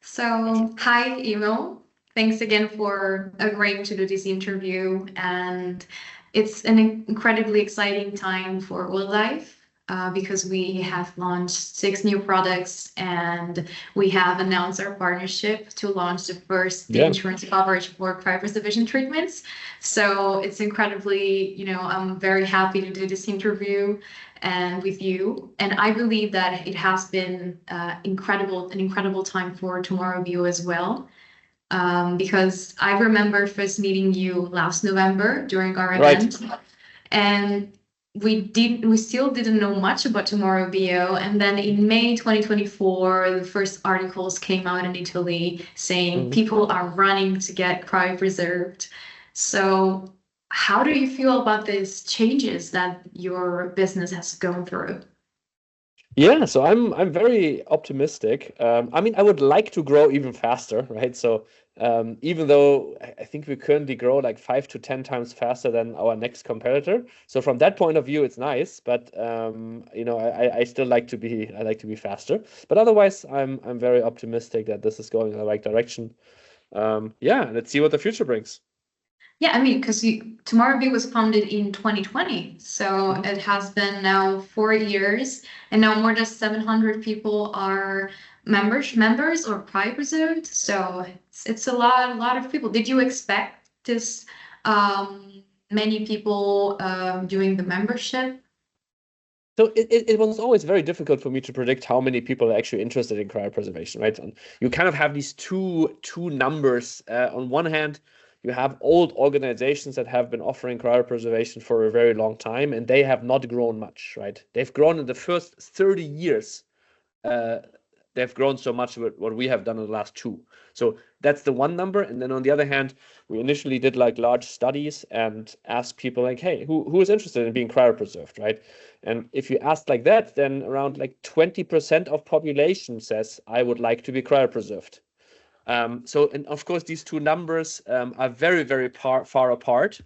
So, hi, Emil. Thanks again for agreeing to do this interview. And it's an incredibly exciting time for Wallife because we have launched 6 new products and we have announced our partnership to launch the first Yeah, insurance coverage for cryopreservation treatments. So it's incredibly, I'm very happy to do this interview and with you. And I believe that it has been an incredible time for Tomorrow.bio as well. Because I remember first meeting you last November during our right. event, and we still didn't know much about Tomorrow.bio. And then in May 2024, the first articles came out in Italy saying Mhm. people are running to get cryopreserved. So how do you feel about these changes that your business has gone through? Yeah, so I'm very optimistic. I mean, I would like to grow even faster, right? So even though I think we currently grow like 5 to 10 times faster than our next competitor, so from that point of view, it's nice. But I still like to be faster. But otherwise, I'm very optimistic that this is going in the right direction. Yeah, let's see what the future brings. Yeah, I mean, because Tomorrow.bio was founded in 2020, so Mhm. it has been now 4 years, and now more than 700 people are members or private reserved. So it's a lot of people. Did you expect this many people doing the membership? So it was always very difficult for me to predict how many people are actually interested in cryopreservation, right? And you kind of have these two numbers. On one hand, you have old organizations that have been offering cryopreservation for a very long time, and they have not grown much, right? They've grown in the first 30 years. Uh, they've grown so much with what we have done in the last two. So that's the one number. And then on the other hand, we initially did like large studies and asked people like, hey, who is interested in being cryopreserved, right? And if you ask like that, then around like 20% of population says, I would like to be cryopreserved. And of course, these two numbers are very far apart.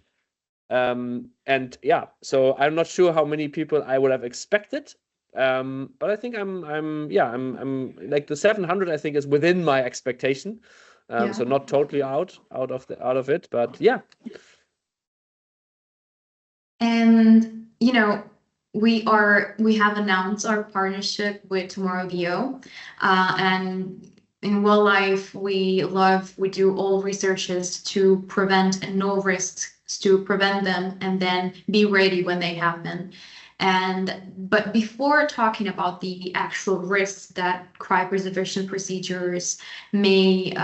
And yeah, so I'm not sure how many people I would have expected. But I think I'm like the 700, I think is within my expectation. Yeah. So not totally out of it, but yeah. And we have announced our partnership with Tomorrow.bio, and in Wallife we do all researches to prevent and no risks to prevent them and then be ready when they happen. But before talking about the actual risks that cryopreservation procedures may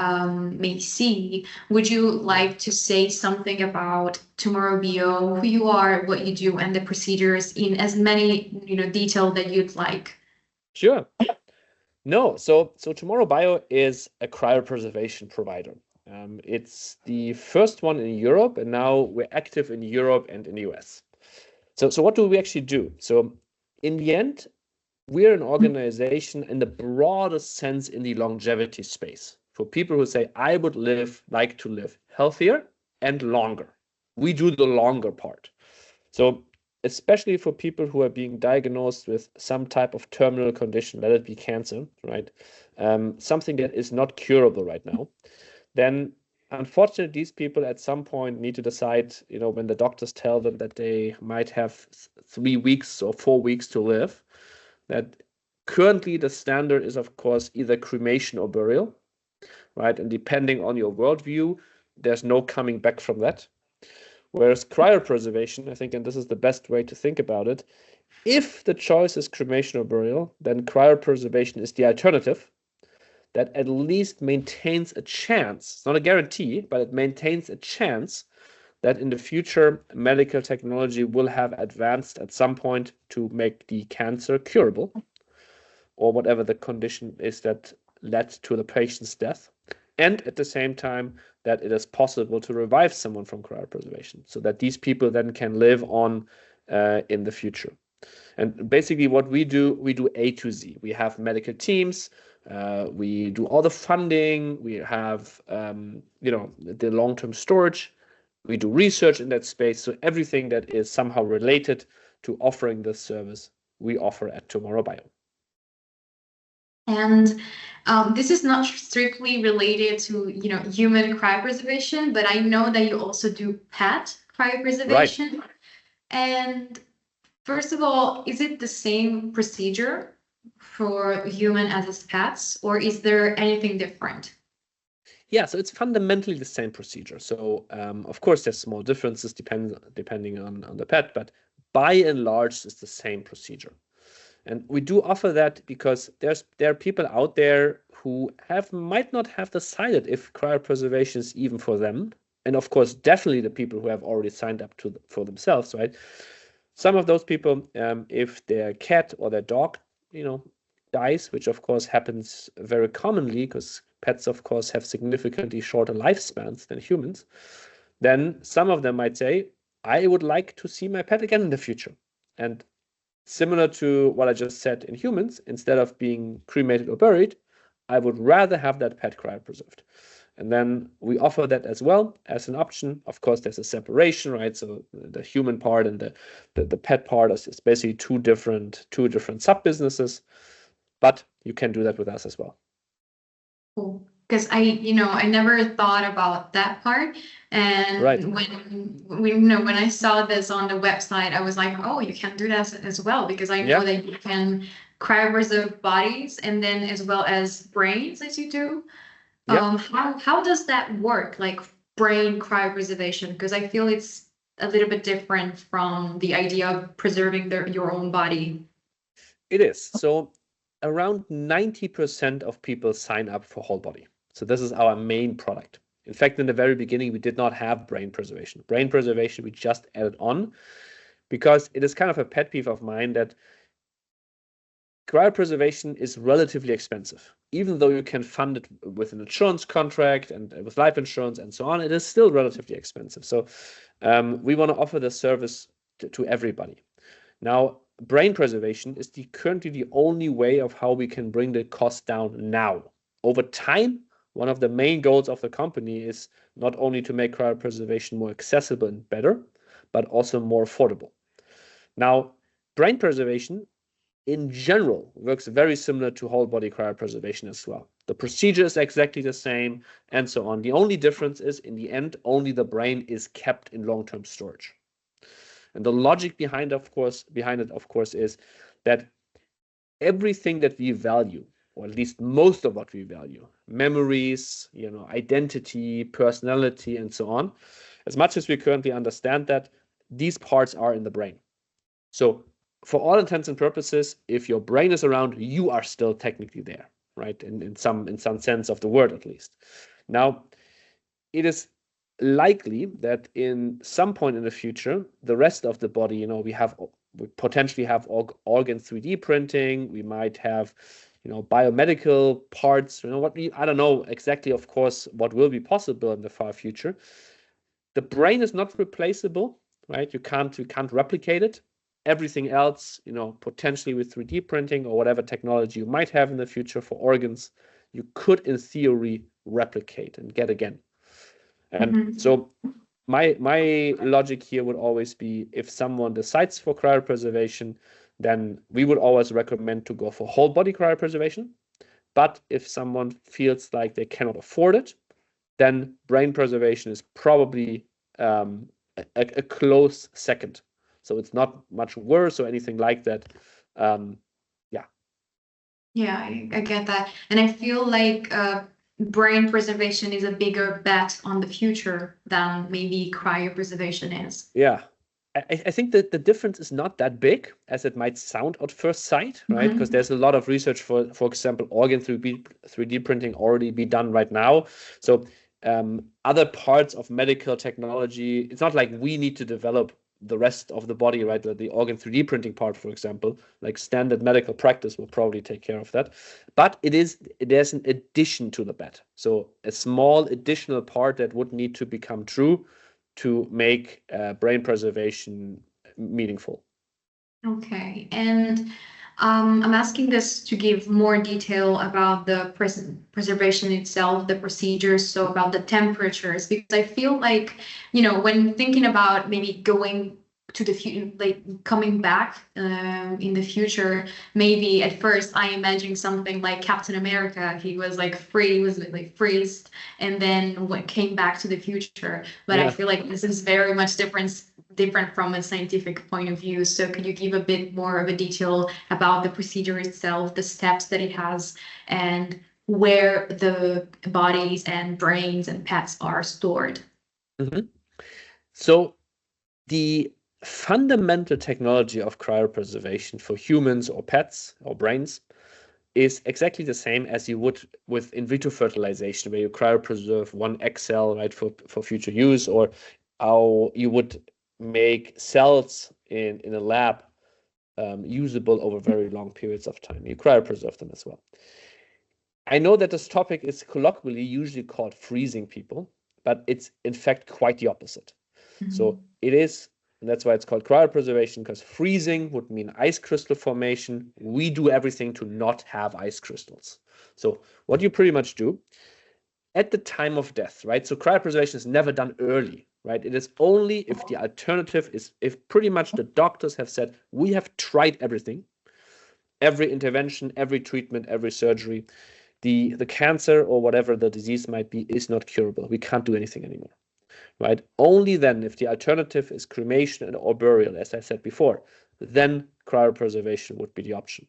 see, would you like to say something about Tomorrow.bio, who you are, what you do, and the procedures in as many detail that you'd like? Sure. No, so Tomorrow.bio is a cryopreservation provider. It's the first one in Europe, and now we're active in Europe and in the US. So what do we actually do? So in the end, we're an organization in the broadest sense in the longevity space for people who say, I would like to live healthier and longer. We do the longer part. So, especially for people who are being diagnosed with some type of terminal condition, let it be cancer, right? Something that is not curable right now, then unfortunately, these people at some point need to decide, when the doctors tell them that they might have 3 weeks or 4 weeks to live, that currently the standard is, of course, either cremation or burial, right? And depending on your worldview, there's no coming back from that. Whereas cryopreservation, I think, and this is the best way to think about it, if the choice is cremation or burial, then cryopreservation is the alternative that at least maintains a chance, it's not a guarantee, but it maintains a chance that in the future medical technology will have advanced at some point to make the cancer curable or whatever the condition is that led to the patient's death. And at the same time, that it is possible to revive someone from cryopreservation so that these people then can live on in the future. And basically, what we do A to Z. We have medical teams. We do all the funding. We have, the long-term storage. We do research in that space. So everything that is somehow related to offering this service, we offer at Tomorrow.bio. And this is not strictly related to, you know, human cryopreservation, but I know that you also do pet Right. cryopreservation. And first of all, is it the same procedure for human as is pets, or is there anything different? Yeah, so it's fundamentally the same procedure. So of course there's small differences depending on the pet, but by and large it's the same procedure. And we do offer that because there are people out there who might not have decided if cryopreservation is even for them. And of course, definitely the people who have already signed up for themselves, right? Some of those people, if their cat or their dog, dies, which of course happens very commonly because pets, of course, have significantly shorter lifespans than humans, then some of them might say, I would like to see my pet again in the future. And similar to what I just said in humans, instead of being cremated or buried, I would rather have that pet cryopreserved. And then we offer that as well as an option. Of course, there's a separation, right? So the human part and the pet part is basically two different sub businesses, but you can do that with us as well. Cool. Because I never thought about that part. And Right. when I saw this on the website, I was like, oh, you can do that as well, because I know Yeah. that you can cryopreserve bodies and then as well as brains as you do. Yeah. How does that work? Like brain cryopreservation? Because I feel it's a little bit different from the idea of preserving your own body. It is. So around 90% of people sign up for whole body. So this is our main product. In fact, in the very beginning, we did not have brain preservation. Brain preservation, we just added on because it is kind of a pet peeve of mine that cryopreservation is relatively expensive. Even though you can fund it with an insurance contract and with life insurance and so on, it is still relatively expensive. So we want to offer the service to everybody. Now, brain preservation is currently the only way of how we can bring the cost down now. Over time, one of the main goals of the company is not only to make cryopreservation more accessible and better, but also more affordable. Now, brain preservation in general works very similar to whole body cryopreservation as well. The procedure is exactly the same and so on. The only difference is in the end, only the brain is kept in long-term storage. And the logic behind it, of course, is that everything that we value, or at least most of what we value, memories, identity, personality, and so on, as much as we currently understand that, these parts are in the brain. So for all intents and purposes, if your brain is around, you are still technically there, right? In some sense of the word, at least. Now, it is likely that in some point in the future, the rest of the body, we potentially have organ 3D printing. We might have, biomedical parts. I don't know exactly, of course, what will be possible in the far future. The brain is not replaceable, right? You can't replicate it. Everything else, potentially with 3D printing or whatever technology you might have in the future for organs, you could, in theory, replicate and get again. And so my logic here would always be, if someone decides for cryopreservation, then we would always recommend to go for whole body cryopreservation. But if someone feels like they cannot afford it, then brain preservation is probably a close second. So it's not much worse or anything like that. Yeah, I get that. And I feel like brain preservation is a bigger bet on the future than maybe cryopreservation is. Yeah. I think that the difference is not that big as it might sound at first sight, right? Because there's a lot of research for example, organ 3D printing already be done right now. So other parts of medical technology, it's not like we need to develop the rest of the body, right? The organ 3D printing part, for example, like standard medical practice will probably take care of that. But there's an addition to the bet. So a small additional part that would need to become true to make brain preservation meaningful. Okay, and I'm asking this to give more detail about the preservation itself, the procedures, so about the temperatures, because I feel like, when thinking about maybe going to the future, like coming back in the future. Maybe at first I imagined something like Captain America. He was like freezed, and then what came back to the future. But I Yeah. feel like this is very much different from a scientific point of view. So could you give a bit more of a detail about the procedure itself, the steps that it has, and where the bodies and brains and pets are stored? Mhm. So the fundamental technology of cryopreservation for humans or pets or brains is exactly the same as you would with in vitro fertilization, where you cryopreserve one egg cell, right, for future use, or how you would make cells in a lab usable over very long periods of time. You cryopreserve them as well. I know that this topic is colloquially usually called freezing people, but it's in fact quite the opposite. So it is, and that's why it's called cryopreservation, because freezing would mean ice crystal formation. We do everything to not have ice crystals. So what you pretty much do at the time of death, right? So cryopreservation is never done early, right? It is only if the alternative is, if pretty much the doctors have said, we have tried everything, every intervention, every treatment, every surgery, the cancer or whatever the disease might be is not curable. We can't do anything anymore. Right? Only then, if the alternative is cremation or burial, as I said before, then cryopreservation would be the option.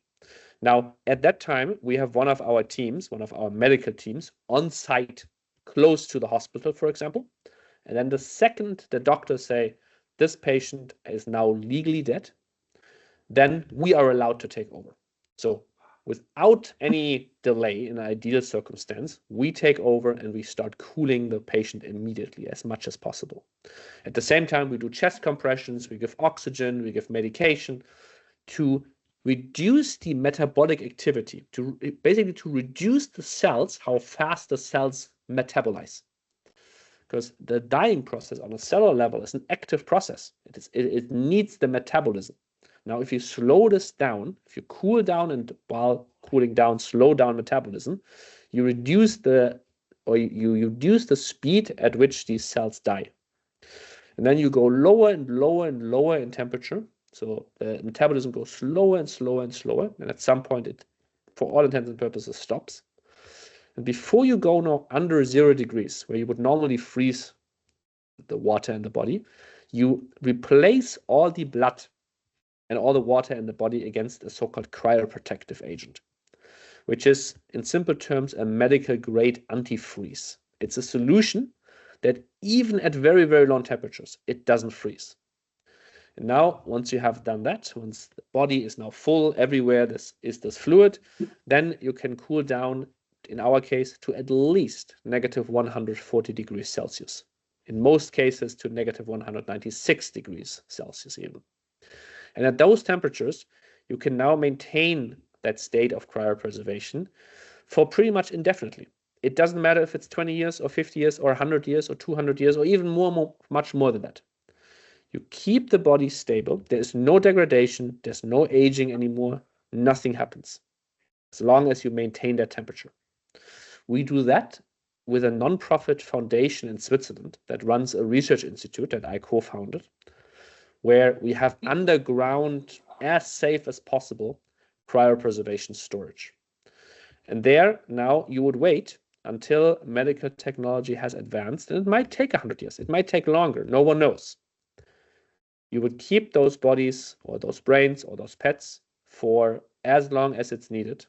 Now, at that time, we have one of our teams, one of our medical teams, on site, close to the hospital, for example. And then the second the doctors say, this patient is now legally dead, then we are allowed to take over. So without any delay in an ideal circumstance, we take over and we start cooling the patient immediately as much as possible. At the same time, we do chest compressions, we give oxygen, we give medication to reduce the metabolic activity, to basically to reduce the cells, how fast the cells metabolize. Because the dying process on a cellular level is an active process. It needs the metabolism. Now, if you slow this down, if you cool down and while cooling down, slow down metabolism, you reduce the speed at which these cells die. And then you go lower and lower and lower in temperature. So the metabolism goes slower and slower and slower. And at some point, it, for all intents and purposes, stops. And before you go now under 0 degrees, where you would normally freeze the water in the body, you replace all the blood and all the water in the body against a so-called cryoprotective agent, which is, in simple terms, a medical grade antifreeze. It's a solution that even at very, very low temperatures, it doesn't freeze. And now, once you have done that, once the body is now full, everywhere this fluid, then you can cool down, in our case, to at least negative 140 degrees Celsius. In most cases, to negative 196 degrees Celsius even. And at those temperatures, you can now maintain that state of cryopreservation for pretty much indefinitely. It doesn't matter if it's 20 years or 50 years or 100 years or 200 years or even much more than that. You keep the body stable. There is no degradation. There's no aging anymore. Nothing happens as long as you maintain that temperature. We do that with a non-profit foundation in Switzerland that runs a research institute that I co-founded, where we have underground, as safe as possible, cryopreservation storage. And there, now you would wait until medical technology has advanced, and it might take 100 years, it might take longer, no one knows. You would keep those bodies or those brains or those pets for as long as it's needed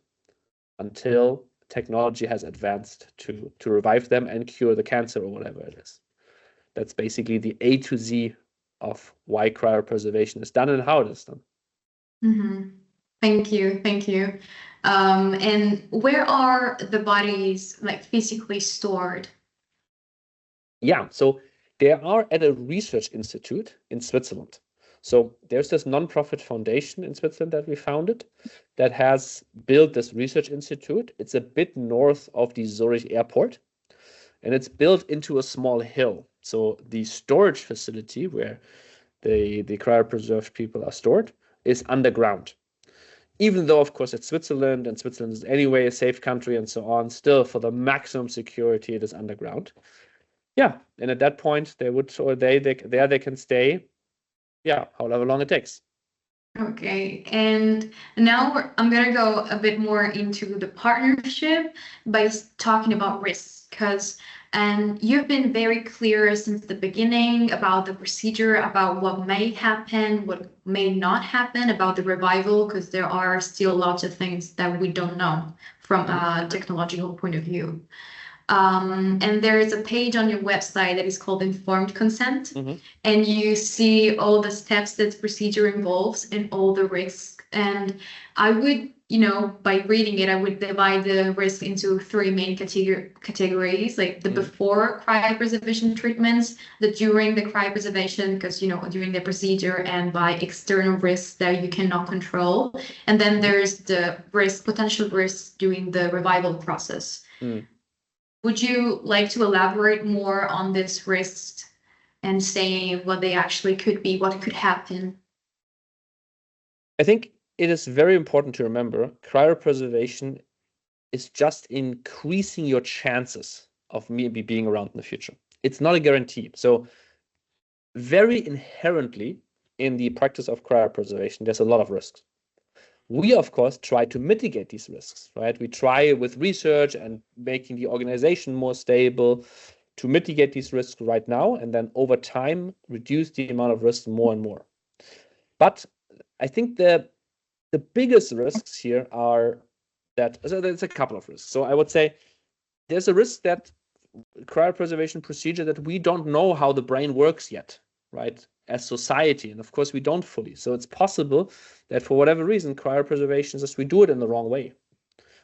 until technology has advanced to revive them and cure the cancer or whatever it is. That's basically the A to Z of why cryopreservation is done and how it is done. Thank you, thank you. And where are the bodies like physically stored? Yeah, so they are at a research institute in Switzerland. So there's this non-profit foundation in Switzerland that we founded that has built this research institute. It's a bit north of the Zurich airport, and it's built into a small hill. So the storage facility where the cryopreserved people are stored is underground. Even though, of course, it's Switzerland, and Switzerland is anyway a safe country and so on, still for the maximum security, it is underground. Yeah, and at that point, they would, or they there they can stay yeah, however long it takes. Okay, and now I'm gonna go a bit more into the partnership by talking about risks, and you've been very clear since the beginning about the procedure, about what may happen, what may not happen, about the revival, because there are still lots of things that we don't know from a technological point of view. And there is a page on your website that is called Informed Consent, and you see all the steps that procedure involves and all the risks. And I would, by reading it, I would divide the risk into three main categories, like the before cryopreservation treatments, the during the cryopreservation, because, during the procedure, and by external risks that you cannot control. And then there's the potential risks during the revival process. Would you like to elaborate more on this risks and say what they actually could be, what could happen? I think it is very important to remember cryopreservation is just increasing your chances of maybe being around in the future. It's not a guarantee. So very inherently in the practice of cryopreservation, there's a lot of risks. We, of course, try to mitigate these risks, right? We try with research and making the organization more stable to mitigate these risks right now, and then over time, reduce the amount of risks more and more. But I think the biggest risks here are that, so there's a couple of risks. So I would say there's a risk that cryopreservation procedure that we don't know how the brain works yet, right? As society, and of course we don't fully. So it's possible that for whatever reason, cryopreservation is we do it in the wrong way.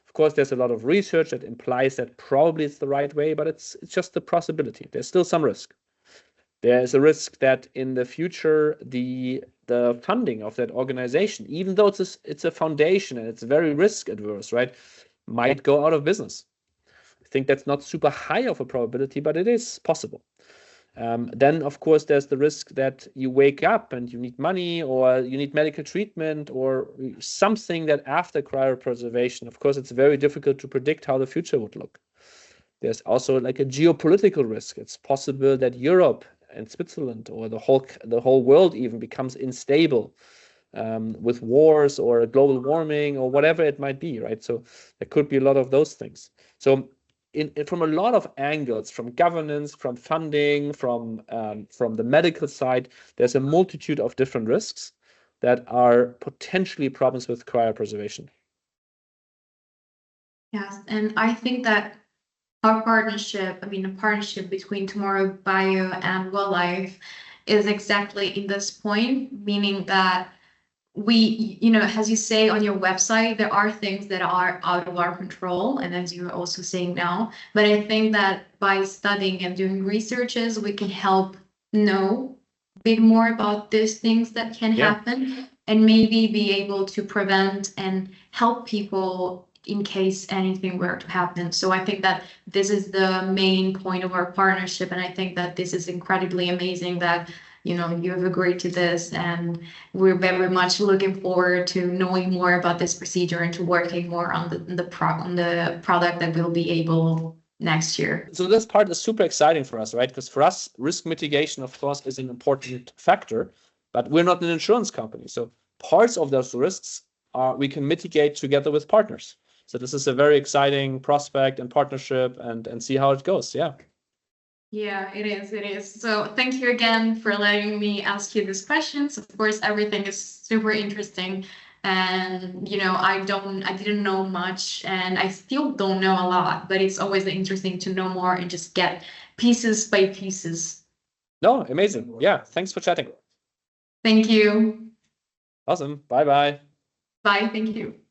Of course, there's a lot of research that implies that probably it's the right way, but it's just a possibility. There's still some risk. There's a risk that in the future, the funding of that organization, even though it's a foundation and it's very risk adverse, right, might go out of business. I think that's not super high of a probability, but it is possible. Then, of course, there's the risk that you wake up and you need money or you need medical treatment or something that after cryopreservation, of course, it's very difficult to predict how the future would look. There's also like a geopolitical risk. It's possible that Europe and Switzerland or the whole world even becomes unstable with wars or global warming or whatever it might be, right? So there could be a lot of those things. So from a lot of angles, from governance, from funding, from the medical side, there's a multitude of different risks that are potentially problems with cryopreservation. Yes, and I think that our partnership, the partnership between Tomorrow.bio and Wallife is exactly in this point, meaning that we, as you say on your website, there are things that are out of our control, and as you're also saying now, but I think that by studying and doing researches, we can help know a bit more about these things that can happen, and maybe be able to prevent and help people in case anything were to happen. So I think that this is the main point of our partnership, and I think that this is incredibly amazing that you have agreed to this, and we're very much looking forward to knowing more about this procedure and to working more on the product that will be able next year. So this part is super exciting for us, right? Because for us, risk mitigation, of course, is an important factor, but we're not an insurance company. So parts of those risks we can mitigate together with partners. So this is a very exciting prospect and partnership, and see how it goes. Yeah. Yeah, it is. It is. So thank you again for letting me ask you these questions. Of course, everything is super interesting, and I didn't know much, and I still don't know a lot, but it's always interesting to know more and just get pieces by pieces. No, amazing. Yeah, thanks for chatting. Thank you. Awesome. Bye-bye. Bye. Thank you.